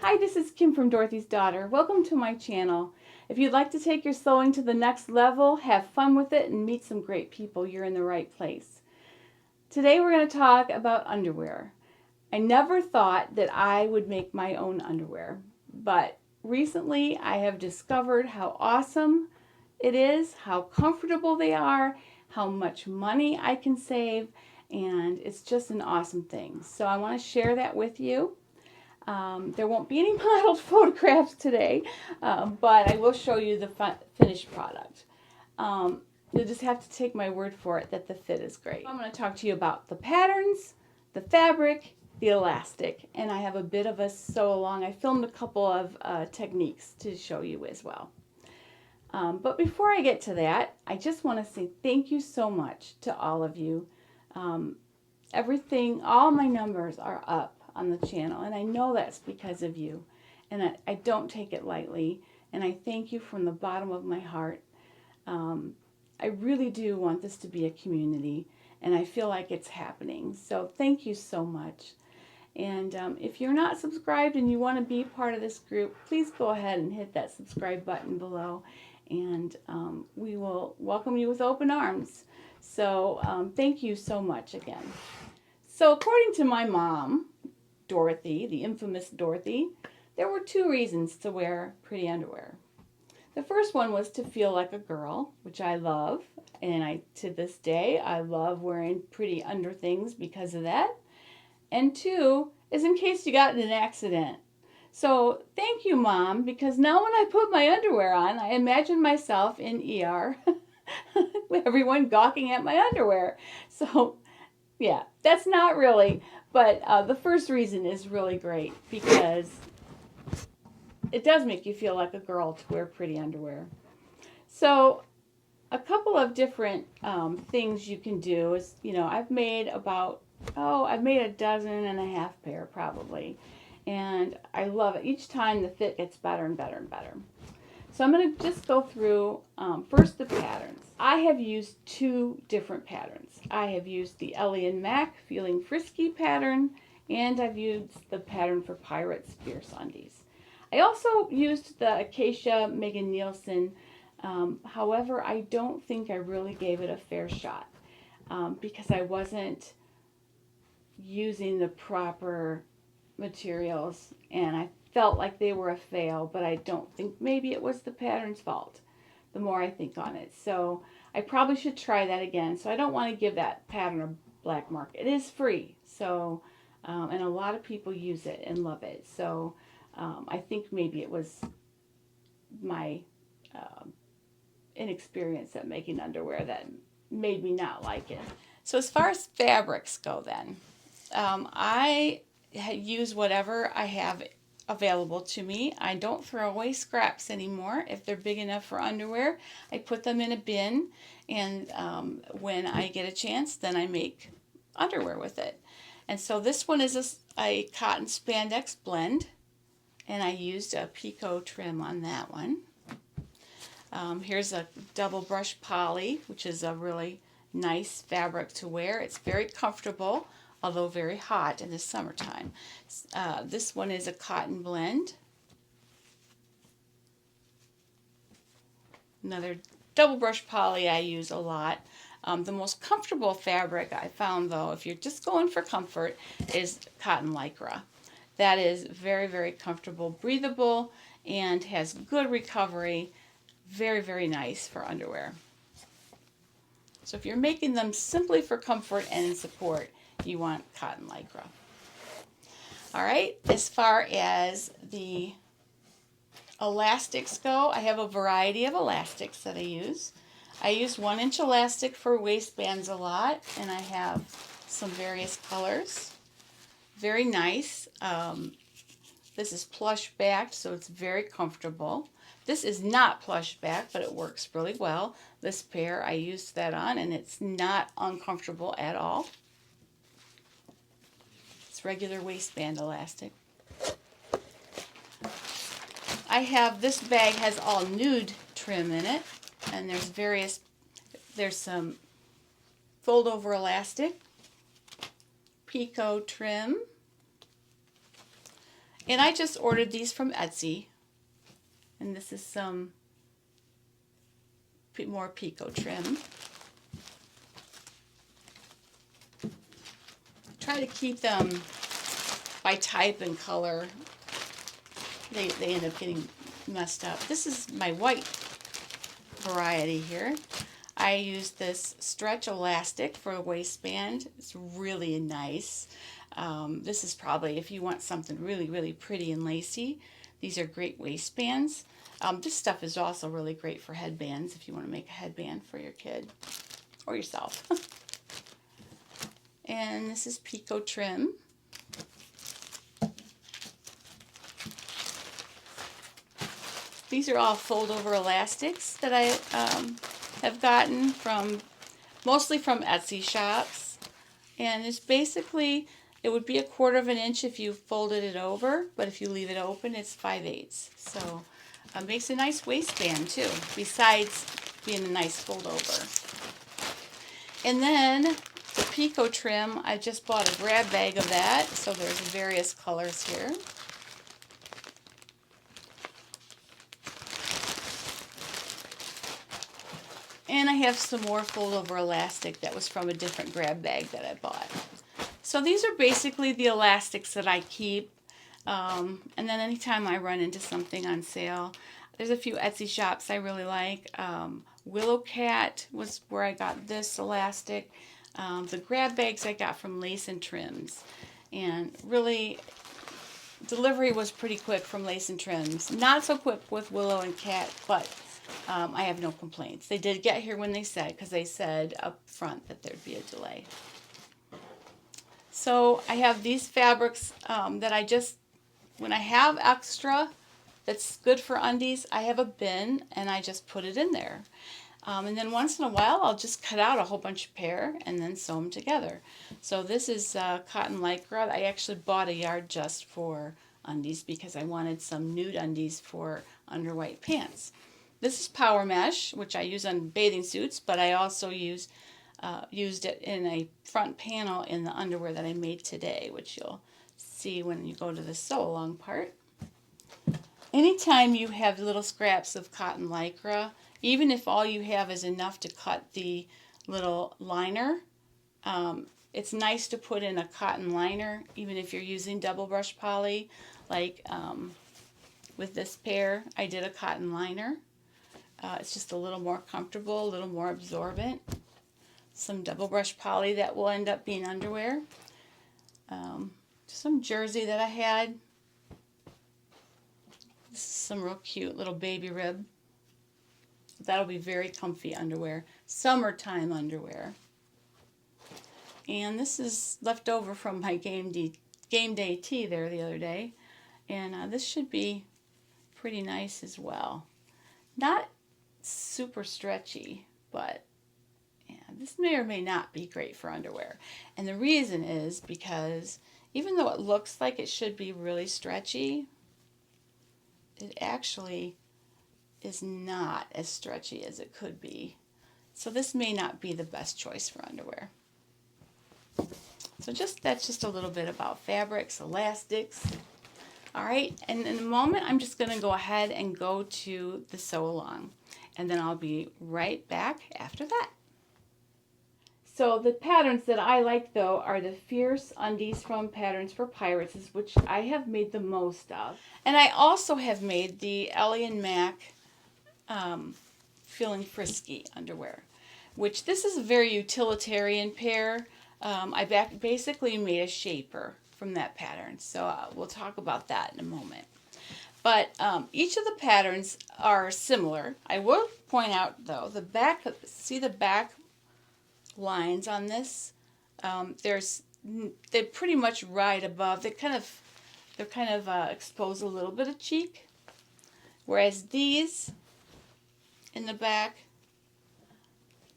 Hi, this is Kim from Dorothy's Daughter. Welcome to my channel. If you'd like to take your sewing to the next level, have fun with it, and meet some great people, you're in the right place. Today we're going to talk about underwear. I never thought that I would make my own underwear, but recently I have discovered how awesome it is, how comfortable they are, how much money I can save, and it's just an awesome thing. So I want to share that with you. There won't be any modeled photographs today, but I will show you the finished product. You'll just have to take my word for it that the fit is great. I'm going to talk to you about the patterns, the fabric, the elastic, and I have a bit of a sew along. I filmed a couple of techniques to show you as well. But before I get to that, I just want to say thank you so much to all of you. All my numbers are up on the channel, and I know that's because of you, and I don't take it lightly, and I thank you from the bottom of my heart. I really do want this to be a community, and I feel like it's happening, so thank you so much. And if you're not subscribed and you want to be part of this group, please go ahead and hit that subscribe button below, and we will welcome you with open arms. So thank you so much again. So according to my mom, Dorothy, the infamous Dorothy, there were two reasons to wear pretty underwear. The first one was to feel like a girl, which I love, and to this day I love wearing pretty under things because of that. And two is in case you got in an accident. So thank you, Mom, because now when I put my underwear on, I imagine myself in ER with everyone gawking at my underwear. So yeah, that's not really, but the first reason is really great because it does make you feel like a girl to wear pretty underwear. So a couple of different things you can do is, I've made a dozen and a half pair probably, and I love it. Each time the fit gets better and better and better. So I'm going to just go through first the patterns. I have used two different patterns. I have used the Ellie Mac Feeling Frisky pattern, and I've used the pattern for Pirates Fierce Undies. I also used the Acacia Megan Nielsen. However, I don't think I really gave it a fair shot because I wasn't using the proper materials, and I felt like they were a fail, but I don't think, maybe it was the pattern's fault the more I think on it. So I probably should try that again. So I don't want to give that pattern a black mark. It is free, so and a lot of people use it and love it. So I think maybe it was my inexperience at making underwear that made me not like it. So as far as fabrics go then, I use whatever I have available to me. I don't throw away scraps anymore. If they're big enough for underwear, I put them in a bin, and when I get a chance, then I make underwear with it. And so this one is a cotton spandex blend, and I used a picot trim on that one. Here's a double brush poly, which is a really nice fabric to wear. It's very comfortable, although very hot in the summertime. This one is a cotton blend. Another double brush poly I use a lot. The most comfortable fabric I found, though, if you're just going for comfort, is cotton lycra. That is very, very comfortable, breathable, and has good recovery. Very, very nice for underwear. So if you're making them simply for comfort and support, you want cotton lycra. All right, as far as the elastics go, I have a variety of elastics that I use. I use 1-inch elastic for waistbands a lot, and I have some various colors. Very nice. This is plush backed, so it's very comfortable. This is not plush back, but it works really well. This pair, I used that on, and it's not uncomfortable at all. It's regular waistband elastic. This bag has all nude trim in it, and there's some fold over elastic, picot trim, And I just ordered these from Etsy. And this is some more picot trim. Try to keep them by type and color. They end up getting messed up. This is my white variety here. I use this stretch elastic for a waistband. It's really nice. This is probably, if you want something really, really pretty and lacy, these are great waistbands. This stuff is also really great for headbands if you want to make a headband for your kid or yourself. And this is picot trim. These are all fold-over elastics that I have gotten from, mostly from Etsy shops. And it's basically, it would be 1/4 of an inch if you folded it over, but if you leave it open, it's 5/8. So it makes a nice waistband too, besides being a nice fold-over. And then the picot trim, I just bought a grab bag of that, so there's various colors here. And I have some more fold-over elastic that was from a different grab bag that I bought. So these are basically the elastics that I keep. And then anytime I run into something on sale, there's a few Etsy shops I really like. Willow Cat was where I got this elastic. The grab bags I got from Lace and Trims. And really, delivery was pretty quick from Lace and Trims. Not so quick with Willow and Cat, but I have no complaints. They did get here when they said, because they said up front that there'd be a delay. So I have these fabrics that I just, when I have extra that's good for undies, I have a bin and I just put it in there. And then once in a while, I'll just cut out a whole bunch of pair and then sew them together. So this is cotton lycra. I actually bought a yard just for undies because I wanted some nude undies for under white pants. This is power mesh, which I use on bathing suits, but I also used it in a front panel in the underwear that I made today, which you'll see when you go to the sew along part. Anytime you have little scraps of cotton lycra, even if all you have is enough to cut the little liner, it's nice to put in a cotton liner, even if you're using double brush poly. Like with this pair, I did a cotton liner. It's just a little more comfortable, a little more absorbent. Some double brush poly that will end up being underwear. Some jersey that I had. This is some real cute little baby rib. That'll be very comfy underwear. Summertime underwear. And this is left over from my game day tea there the other day. And this should be pretty nice as well. Not super stretchy, but yeah, this may or may not be great for underwear. And the reason is because even though it looks like it should be really stretchy, it actually is not as stretchy as it could be. So this may not be the best choice for underwear. So that's just a little bit about fabrics, elastics. All right, and in a moment I'm just going to go ahead and go to the sew along, and then I'll be right back after that. So the patterns that I like though are the Fierce Undies from Patterns for Pirates, which I have made the most of. And I also have made the Ellie Mac Feeling Frisky underwear, which this is a very utilitarian pair. I basically made a shaper from that pattern, so we'll talk about that in a moment. But each of the patterns are similar. I will point out though, the back, see the back lines on this? They pretty much right above. They're kind of expose a little bit of cheek, whereas these in the back,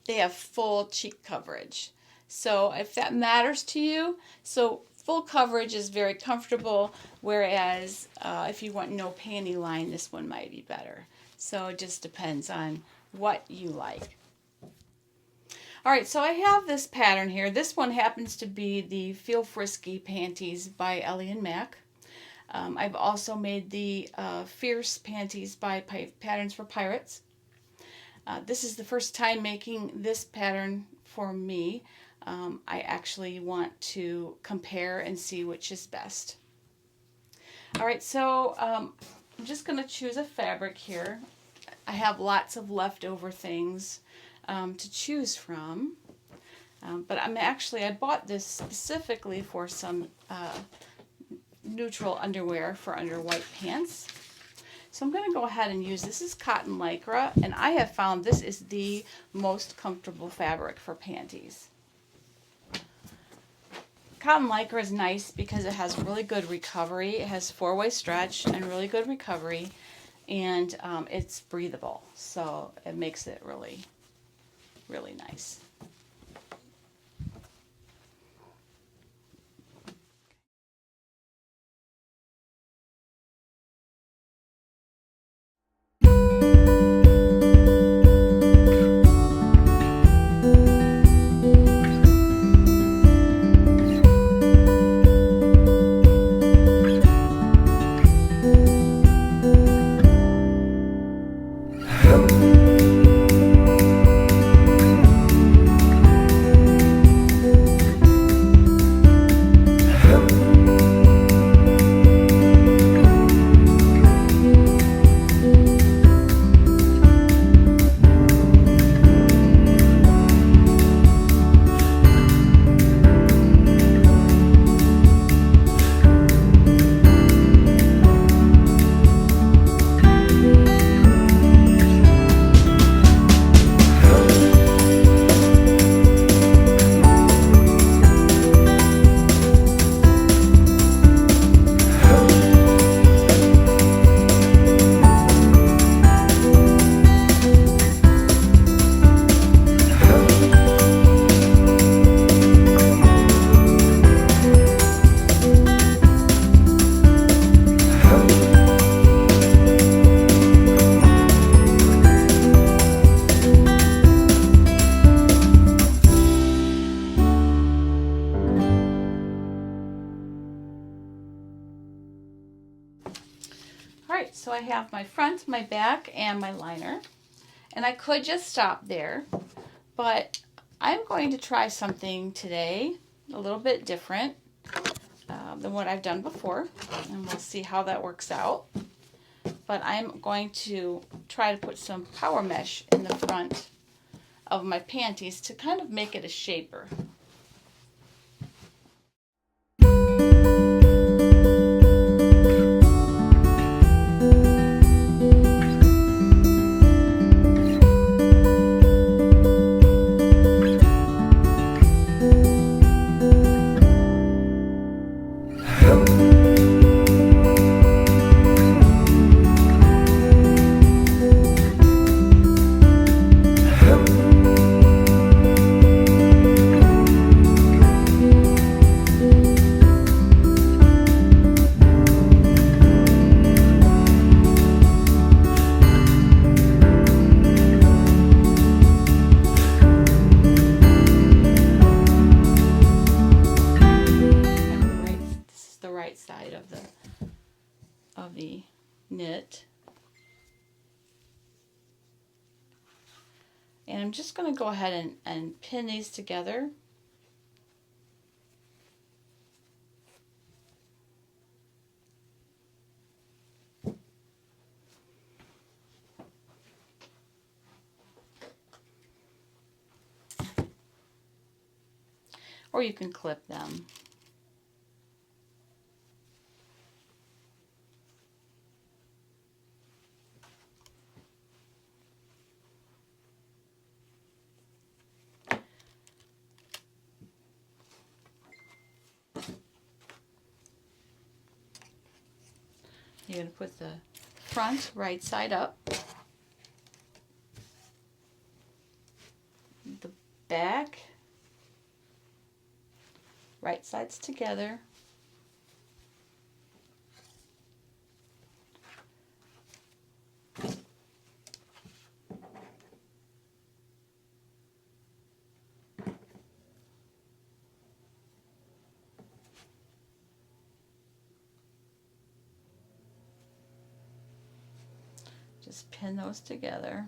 they have full cheek coverage. So if that matters to you, so full coverage is very comfortable, whereas if you want no panty line, this one might be better. So it just depends on what you like. All right, so I have this pattern here. This one happens to be the Feel Frisky Panties by Ellie Mac. I've also made the Fierce Panties by Patterns for Pirates. This is the first time making this pattern for me. I actually want to compare and see which is best. Alright, so I'm just going to choose a fabric here. I have lots of leftover things to choose from. But I bought this specifically for some neutral underwear for under white pants. So I'm going to go ahead and use, this is cotton lycra, and I have found this is the most comfortable fabric for panties. Cotton lycra is nice because it has really good recovery. It has 4-way stretch and really good recovery, and it's breathable, so it makes it really, really nice. Alright, so I have my front, my back, and my liner. And I could just stop there, but I'm going to try something today a little bit different than what I've done before, and we'll see how that works out. But I'm going to try to put some power mesh in the front of my panties to kind of make it a shaper. Side of the knit, and I'm just going to go ahead and pin these together. Or you can clip them. You're going to put the front right side up, the back right sides together, Just pin those together.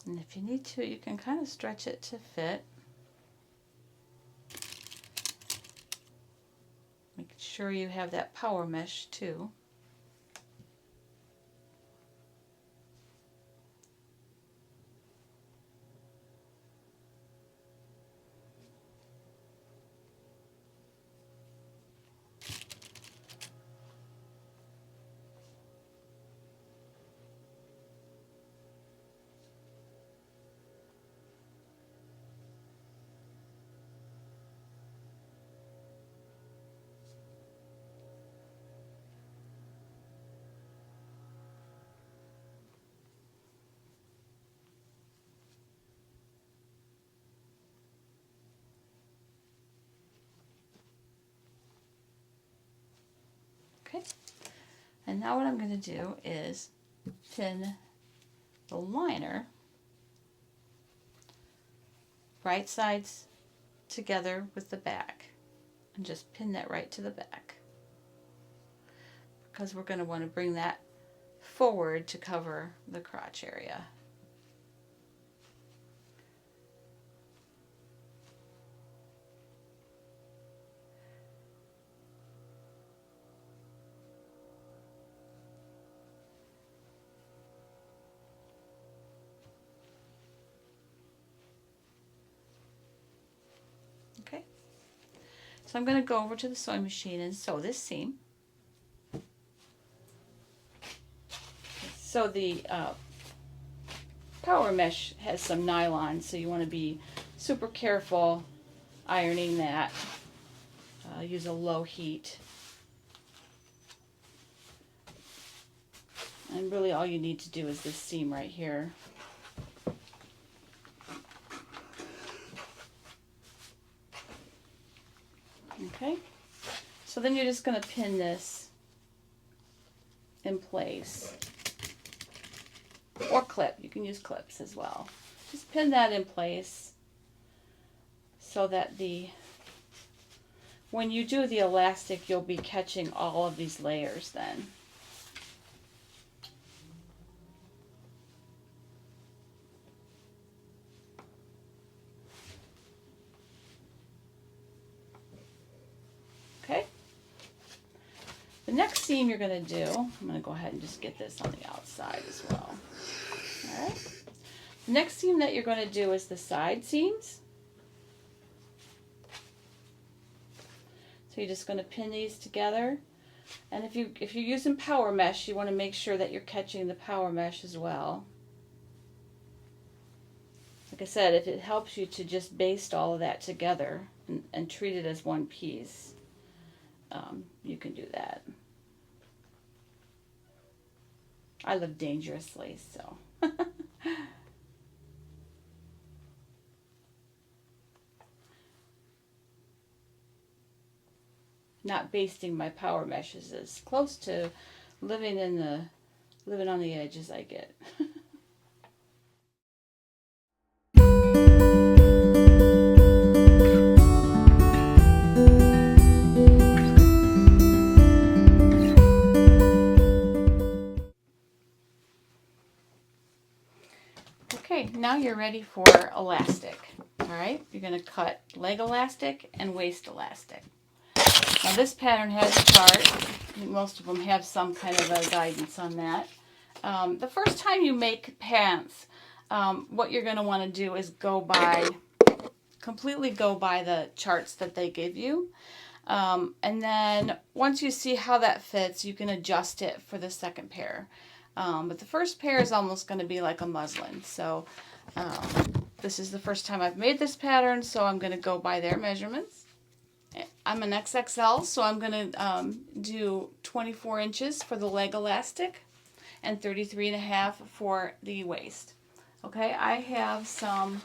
And if you need to, you can kind of stretch it to fit. Make sure you have that power mesh too. Okay, and now what I'm going to do is pin the liner right sides together with the back, and just pin that right to the back, because we're going to want to bring that forward to cover the crotch area. Okay, so I'm going to go over to the sewing machine and sew this seam. So the power mesh has some nylon, so you want to be super careful ironing that. Use a low heat. And really all you need to do is this seam right here. Okay, so then you're just going to pin this in place, or clip. You can use clips as well. Just pin that in place so that when you do the elastic, you'll be catching all of these layers then. Okay. The next seam you're going to do, I'm going to go ahead and just get this on the outside as well. All right. The next seam that you're going to do is the side seams. So you're just going to pin these together. And if you're using power mesh, you want to make sure that you're catching the power mesh as well. Like I said, if it helps you to just baste all of that together and treat it as one piece, you can do that. I live dangerously, so. Not basting my power mesh is as close to living on the edge as I get. Okay, now you're ready for elastic. All right, you're going to cut leg elastic and waist elastic. Now this pattern has a chart. I think most of them have some kind of a guidance on that. The first time you make pants, what you're going to want to do is completely go by the charts that they give you. And then once you see how that fits, you can adjust it for the second pair. But the first pair is almost going to be like a muslin. So this is the first time I've made this pattern, so I'm going to go by their measurements. I'm an XXL, so I'm going to do 24 inches for the leg elastic and 33.5 for the waist. Okay, I have some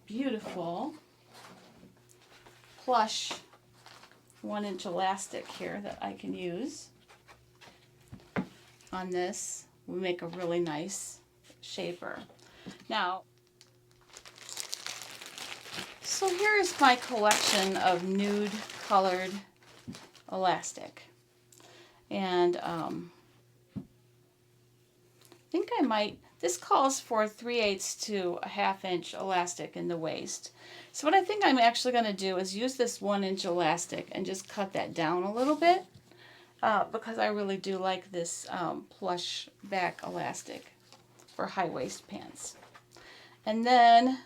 beautiful plush 1-inch elastic here that I can use on this. We make a really nice shaper. Now, So here is my collection of nude colored elastic. And I think I might, this calls for 3/8 to a 1/2 inch elastic in the waist. So what I think I'm actually going to do is use this 1 inch elastic and just cut that down a little bit because I really do like this plush back elastic for high waist pants. And then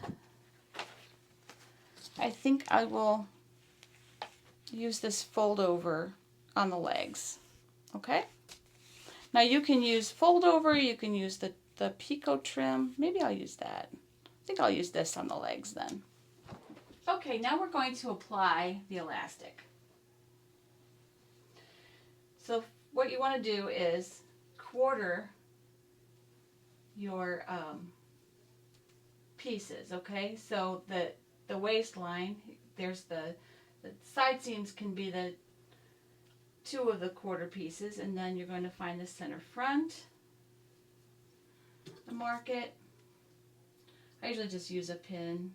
I think I will use this fold over on the legs. Okay? Now you can use fold over, you can use the picot trim. Maybe I'll use that. I think I'll use this on the legs then. Okay, now we're going to apply the elastic. So what you want to do is quarter your pieces, okay? So the waistline, there's the side seams can be the 2 of the quarter pieces, and then you're going to find the center front, mark it. I usually just use a pin,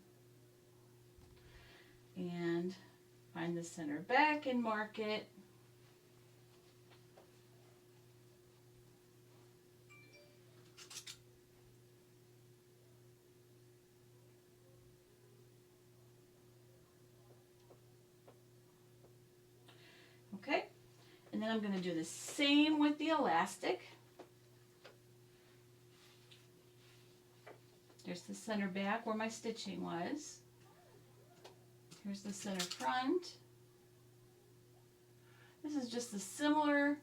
and find the center back and mark it. Okay, and then I'm going to do the same with the elastic. There's the center back where my stitching was. Here's the center front. This is just a similar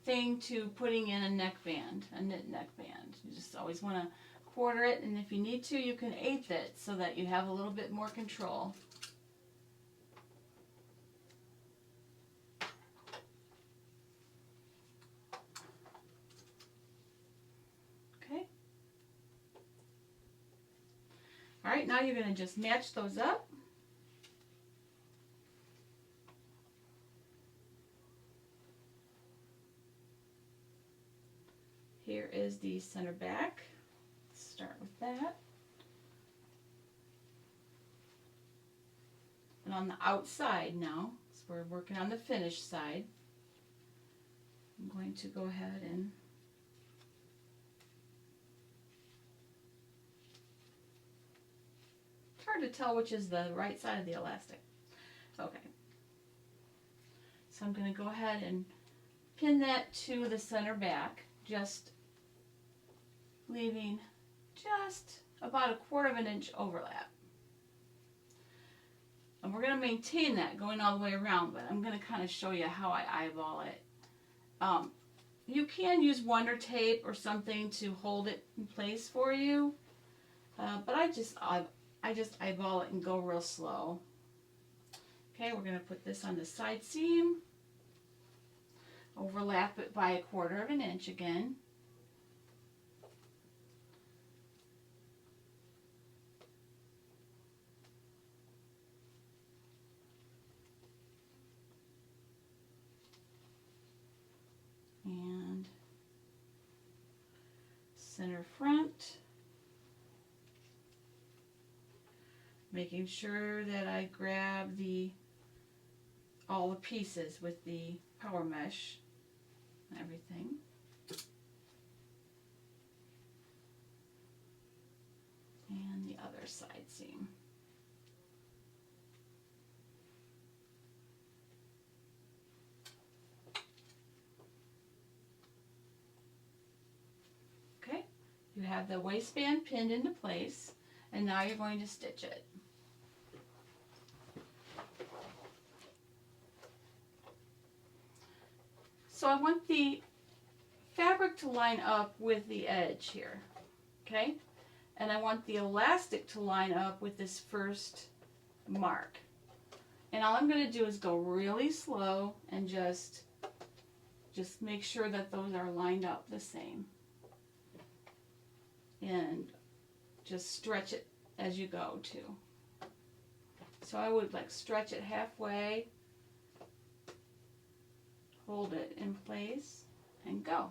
thing to putting in a neckband, a knit neckband. You just always want to quarter it, and if you need to, you can 1/8 it so that you have a little bit more control. Okay. All right, now you're going to just match those up. Here is the center back. Let's start with that. And on the outside now, so we're working on the finished side, I'm going to go ahead and it's hard to tell which is the right side of the elastic. Okay. So I'm going to go ahead and pin that to the center back, just leaving just about 1/4 inch overlap. And we're going to maintain that going all the way around, but I'm going to kind of show you how I eyeball it. You can use Wonder Tape or something to hold it in place for you, but I just eyeball it and go real slow. Okay, we're going to put this on the side seam, overlap it by 1/4 inch again. And center front, making sure that I grab all the pieces with the power mesh and everything. And the other side seam. You have the waistband pinned into place, and now you're going to stitch it. So I want the fabric to line up with the edge here, okay? And I want the elastic to line up with this first mark. And all I'm going to do is go really slow and just make sure that those are lined up the same. And just stretch it as you go too. So I would stretch it halfway, hold it in place, and go.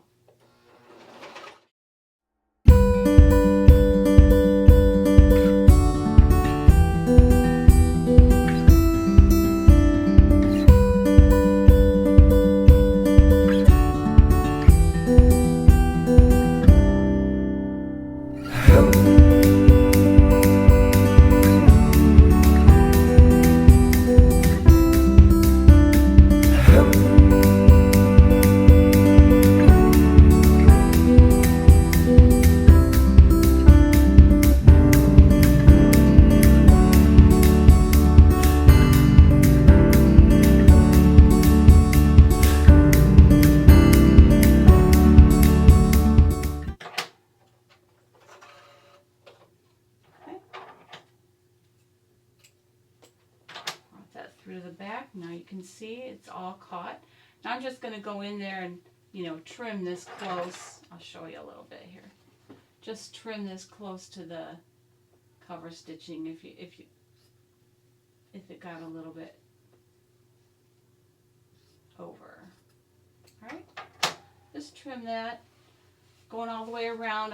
through the back. Now you can see it's all caught. Now I'm just going to go in there and, you know, trim this close. I'll show you a little bit here. Just trim this close to the cover stitching if it got a little bit over. All right, just trim that. Going all the way around.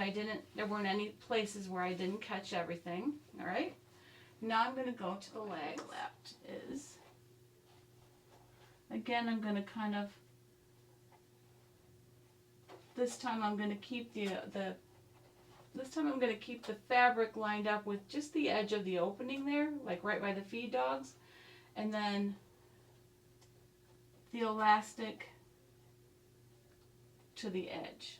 There weren't any places where I didn't catch everything. All right. Now I'm going to go to the leg. Left is. Again, I'm going to kind of. This time I'm going to keep This time I'm going to keep the fabric lined up with just the edge of the opening there, like right by the feed dogs, and then the elastic to the edge.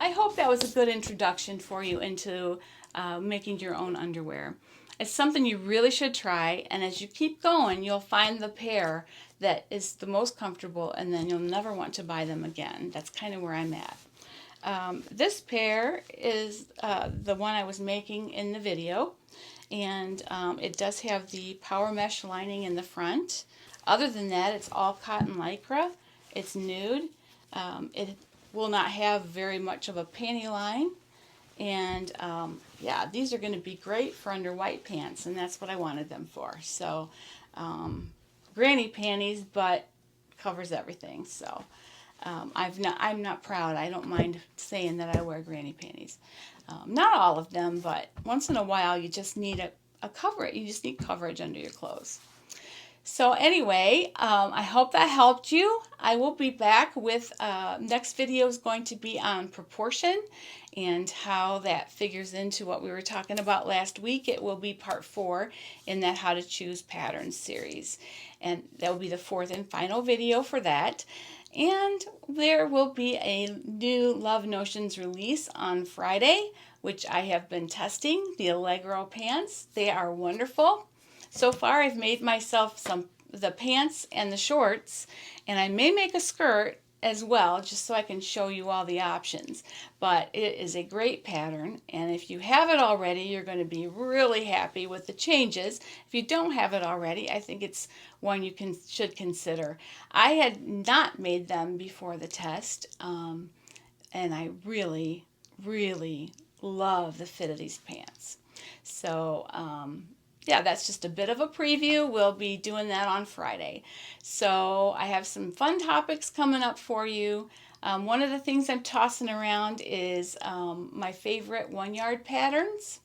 I hope that was a good introduction for you into making your own underwear. It's something you really should try, and as you keep going, you'll find the pair that is the most comfortable, and then you'll never want to buy them again. That's kind of where I'm at. This pair is the one I was making in the video, and it does have the power mesh lining in the front. Other than that, it's all cotton lycra. It's nude. It will not have very much of a panty line, and yeah, these are going to be great for under white pants, and that's what I wanted them for. So granny panties, but covers everything. So I'm not proud. I don't mind saying that I wear granny panties. Not all of them, but once in a while you just need a coverage. You just need coverage under your clothes. So anyway, I hope that helped you. I will be back with next video is going to be on proportion and how that figures into what we were talking about last week. It will be part 4 in that How to Choose Patterns series. And that will be the 4th and final video for that. And there will be a new Love Notions release on Friday, which I have been testing, the Allegro pants. They are wonderful. So far, I've made myself the pants and the shorts, and I may make a skirt as well, just so I can show you all the options. But it is a great pattern, and if you have it already, you're going to be really happy with the changes. If you don't have it already, I think it's one you should consider. I had not made them before the test, and I really, really love the fit of these pants. So, yeah, that's just a bit of a preview. We'll be doing that on Friday. So I have some fun topics coming up for you. One of the things I'm tossing around is my favorite 1-yard patterns.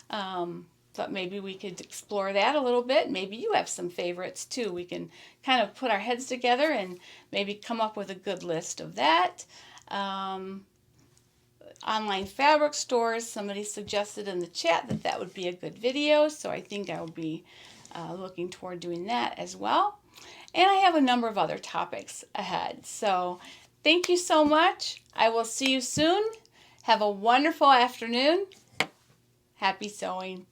But maybe we could explore that a little bit. Maybe you have some favorites too. We can kind of put our heads together and maybe come up with a good list of that. Online fabric stores, somebody suggested in the chat that that would be a good video, so I think I will be looking toward doing that as well. And I have a number of other topics ahead. So thank you so much. I will see you soon. Have a wonderful afternoon. Happy sewing.